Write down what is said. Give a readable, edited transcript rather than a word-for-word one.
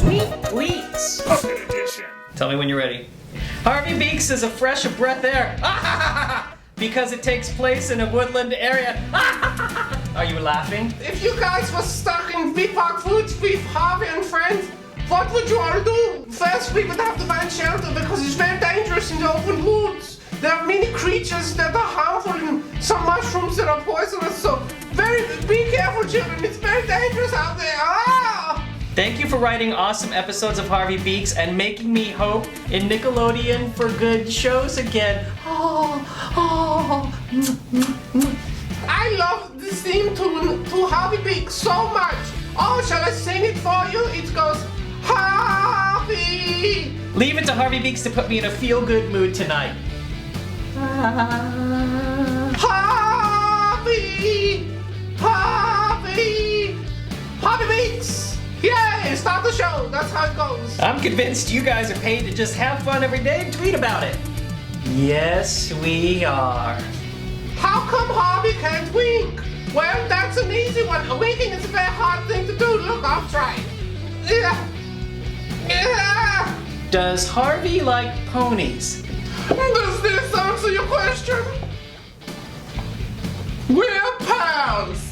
Sweet Weeks. Puppet Edition. Tell me when you're ready. Harvey Beaks is a fresh breath air. Because it takes place in a woodland area. Are you laughing? If you guys were stuck in Bigbark Woods with Harvey and friends, what would you all do? First, we would have to find shelter because it's very dangerous in the open woods. There are many creatures that are harmful and some mushrooms that are poisonous, so be careful, children. It's very dangerous out there. Ah! Thank you for writing awesome episodes of Harvey Beaks and making me hope in Nickelodeon for good shows again. I love this theme tune to Harvey Beaks so much. Oh, shall I sing it for you? It goes, Harvey! Leave it to Harvey Beaks to put me in a feel-good mood tonight. Harvey! Harvey! Harvey Beaks! Yay! Start the show! That's how it goes. I'm convinced you guys are paid to just have fun every day and tweet about it. Yes, we are. How come Harvey can't wink? Well, that's an easy one. Winking is a very hard thing to do. Look, I'll try. Yeah. Does Harvey like ponies? Does this answer your question? We're pals.